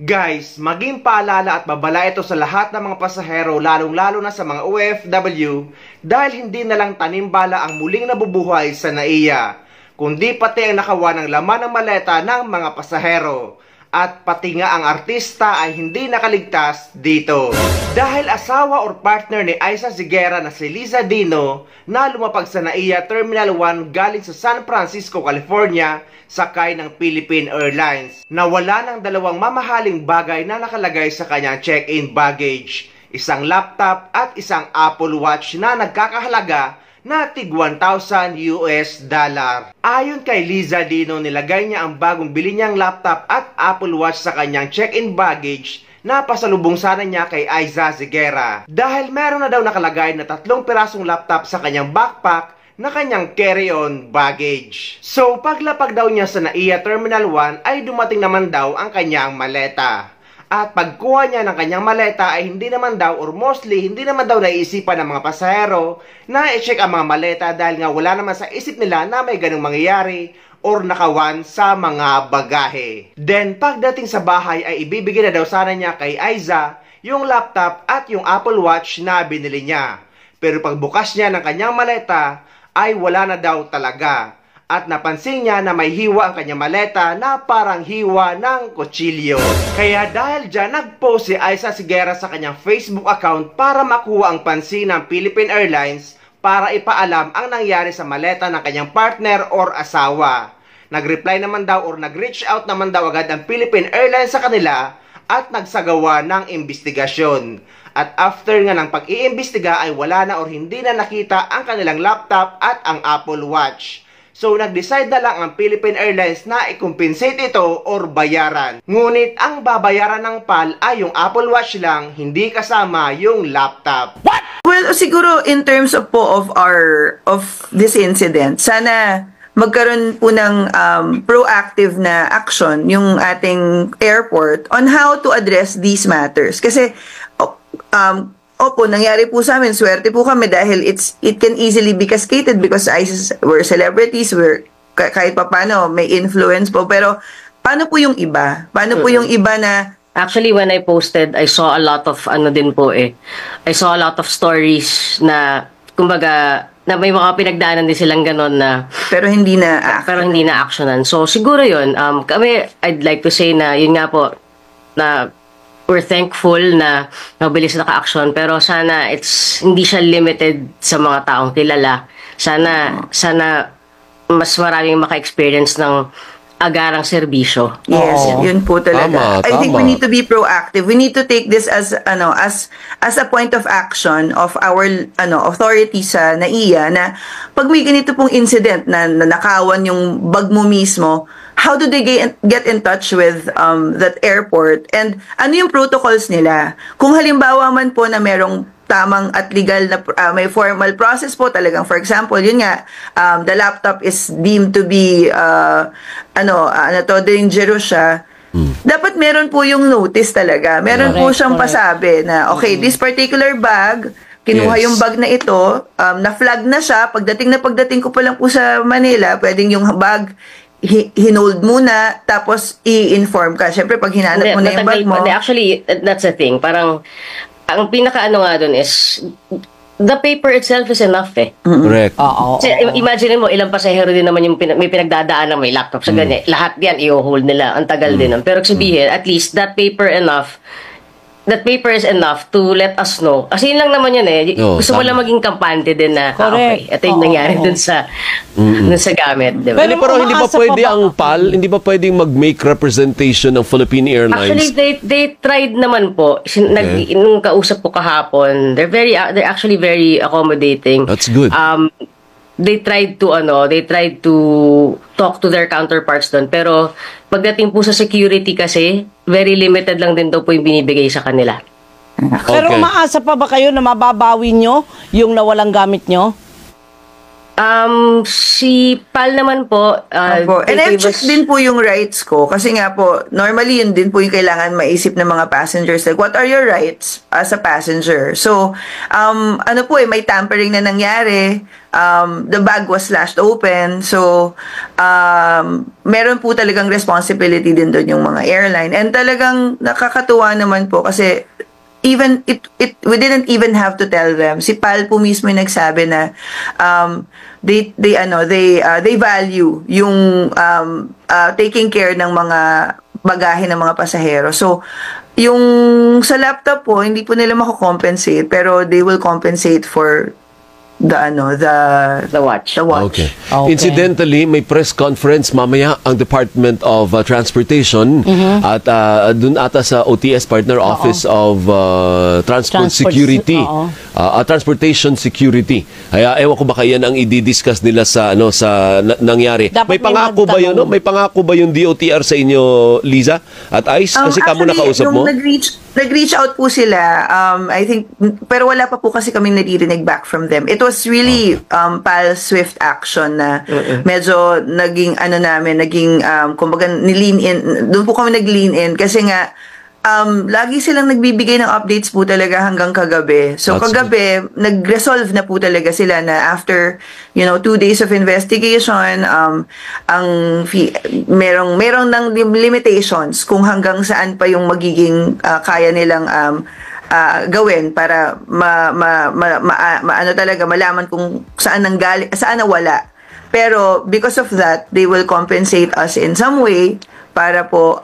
Guys, maging paalala at babala ito sa lahat ng mga pasahero, lalong-lalo na sa mga OFW, dahil hindi na lang tanimbala ang muling nabubuhay sa NAIA, kundi pati ang nakawa ng laman ng maleta ng mga pasahero. At pati nga ang artista ay hindi nakaligtas dito. Dahil asawa or partner ni Aiza Ziguera na si Liza Dino na lumapag sa NAIA Terminal 1 galing sa San Francisco, California, sakay ng Philippine Airlines. Nawala ng dalawang mamahaling bagay na nakalagay sa kanyang check-in baggage. Isang laptop at isang Apple Watch na nagkakahalaga na tig $1,000. Ayon kay Liza Dino, nilagay niya ang bagong bili niyang laptop at Apple Watch sa kanyang check-in baggage na pasalubong sana niya kay Aiza Ziguera. Dahil meron na daw nakalagay na 3 pirasong laptop sa kanyang backpack na kanyang carry-on baggage. So paglapag daw niya sa NAIA Terminal 1 ay dumating naman daw ang kanyang maleta. At pagkuha niya ng kanyang maleta ay hindi naman daw, or mostly hindi naman daw naisipan ng mga pasahero na i-check ang mga maleta dahil nga wala naman sa isip nila na may ganung mangyayari or nakawan sa mga bagahe. Then pagdating sa bahay ay ibibigay na daw sana niya kay Aiza yung laptop at yung Apple Watch na binili niya. Pero pagbukas niya ng kanyang maleta ay wala na daw talaga. At napansin niya na may hiwa ang kanyang maleta na parang hiwa ng kutsilyo. Kaya dahil dyan, nag-post si Aiza Ziguera sa kanyang Facebook account para makuha ang pansin ng Philippine Airlines para ipaalam ang nangyari sa maleta ng kanyang partner or asawa. Nag-reply naman daw or nag-reach out naman daw agad ang Philippine Airlines sa kanila at nagsagawa ng investigasyon. At after nga ng pag-iimbestiga ay wala na or hindi na nakita ang kanilang laptop at ang Apple Watch. So nag-decide na lang ang Philippine Airlines na i-compensate ito or bayaran. Ngunit ang babayaran ng PAL ay yung Apple Watch lang, hindi kasama yung laptop. What? Well, siguro in terms of this incident, sana magkaroon po ng proactive na action yung ating airport on how to address these matters. Kasi opo, nangyari po sa amin, swerte po kami dahil it can easily be cascaded because we're celebrities, kahit pa paano may influence po, pero paano po yung iba? Paano po yung iba na actually, when I posted, I saw a lot of I saw a lot of stories na kumbaga na may mga pinagdaanan din silang ganon na pero hindi na actionan. So siguro yun, kami, I'd like to say na yun nga po na we're thankful na mabilis naka-action, pero sana hindi siya limited sa mga taong kilala. Sana mas maraming maka-experience ng agarang serbisyo. Yes, yun po talaga. I think we need to be proactive. We need to take this as a point of action of our authorities sa NAIA na pag may ganito pong incident na nakawan yung bag mo mismo, how do they get in touch with that airport? And ano yung protocols nila? Kung halimbawa man po na merong tamang at legal na may formal process po talagang, for example, yun nga, the laptop is deemed to be dangerous siya. Dapat meron po yung notice talaga. Meron po siyang pasabi na, okay, this particular bag, kinuha yung bag na ito, na-flag na siya, pagdating ko pa lang po sa Manila, pwedeng yung bag hinold muna, tapos i-inform ka. Siyempre, pag hinanap mo na yung bag mo. Actually, that's the thing. Parang, ang pinaka-ano nga dun is, the paper itself is enough eh. Correct. Imagine mo, ilang pasahero din naman yung may pinagdadaan ng may laptop sa ganyan. Lahat yan, i-hold nila. Ang tagal din. Pero sabihin, at least, that paper is enough to let us know. Kasi yun lang naman yun eh. Gusto mo lang maging kampante din na, okay, ito yung nangyari dun sa gamit. Diba? Pero hindi ba pwede ang PAL, hindi ba pwedeng mag-make representation ng Philippine Airlines? Actually, they tried naman po. Nung kausap ko kahapon, they're actually very accommodating. That's good. They tried to talk to their counterparts doon. Pero pagdating po sa security kasi, very limited lang din daw po yung binibigay sa kanila. Pero umaasa pa ba kayo na mababawi nyo yung nawalang gamit nyo? Si Pal naman po, Opo. And they I've gave checked us- din po yung rights ko kasi nga po, normally yun din po yung kailangan maisip ng mga passengers. Like, what are your rights as a passenger? So, ano po may tampering na nangyari. The bag was slashed open. So, meron po talagang responsibility din doon yung mga airline. And talagang nakakatuwa naman po kasi even we didn't even have to tell them. Si Pal po mismo yung nagsabi na they value yung taking care ng mga bagahe ng mga pasahero. So yung sa laptop po hindi po nila mako-compensate pero they will compensate for the watch. Okay. Incidentally, may press conference mamaya ang Department of Transportation at dun ata sa OTS Partner Office of Transportation Security. Kaya ewan ko baka yan ang i-discuss nila sa nangyari. Dapat May pangako ba yun? No? May pangako ba yung DOTR sa inyo, Liza? At Ice? Kasi kamo nakausap mo? Nag-reach out po sila, I think, pero wala pa po kasi kaming naririnig back from them. It was really Pal swift action na medyo naging kumbaga ni-lean in, doon po kami nag-lean in kasi nga lagi silang nagbibigay ng updates po talaga hanggang kagabi. So kagabi, nag-resolve na po talaga sila na after 2 days of investigation, merong ng limitations kung hanggang saan pa yung magiging kaya nilang gawin para malaman kung saan nawala. Pero because of that, they will compensate us in some way para po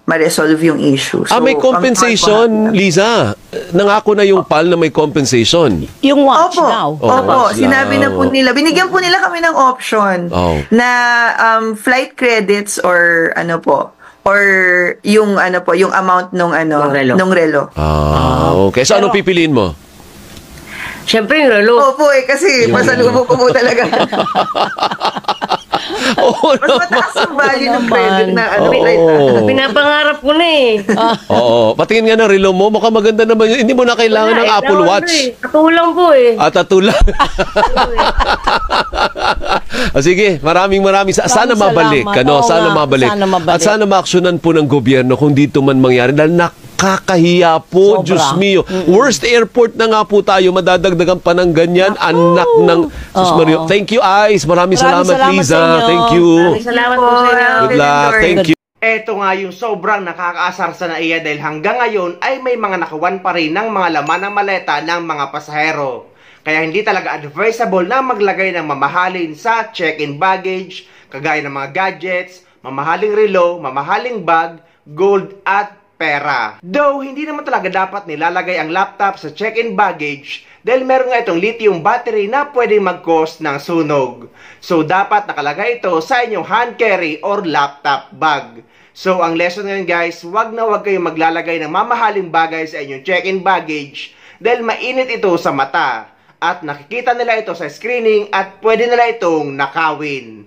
ma-resolve yung issue. So, may compensation, Liza. Nangako na yung PAL na may compensation. Yung watch Opo, daw. opo, sinabi na po nila. Binigyan po nila kami ng option na flight credits or or yung yung amount nung relo. Okay. So ano pipiliin mo? Siyempre yung relo. Opo kasi masalubong ko po talaga. Mas mataas ang value ng credit na flight. Pinapangarap ko na eh. Oo. Patingin nga ng relo mo. Mukhang maganda naman yun. Hindi mo na kailangan ng Apple Watch. Katulang po eh. Tatulang. Sige, maraming sana mabalik. Sana mabalik. At sana ma-actionan po ng gobyerno kung dito man mangyari. Dahil nakakahiya po, Diyos mio. Worst airport na nga po tayo. Madadagdagan pa ng ganyan. Anak ng Sus Mario. Thank you, Ice. Maraming salamat, Liza. Thank you. Salamat po sa inyo. Good luck. Thank you. Ito nga yung sobrang nakakaasar sa NAIA dahil hanggang ngayon ay may mga nakawan pa rin ng mga laman ng maleta ng mga pasahero. Kaya hindi talaga advisable na maglagay ng mamahalin sa check-in baggage, kagaya ng mga gadgets, mamahaling relo, mamahaling bag, gold at pera. Though, hindi naman talaga dapat nilalagay ang laptop sa check-in baggage dahil meron nga itong lithium battery na pwedeng mag-cause ng sunog. So, dapat nakalagay ito sa inyong hand carry or laptop bag. So, ang lesson ngayon guys, wag na wag kayong maglalagay ng mamahaling bagay sa inyong check-in baggage dahil mainit ito sa mata at nakikita nila ito sa screening at pwede nila itong nakawin.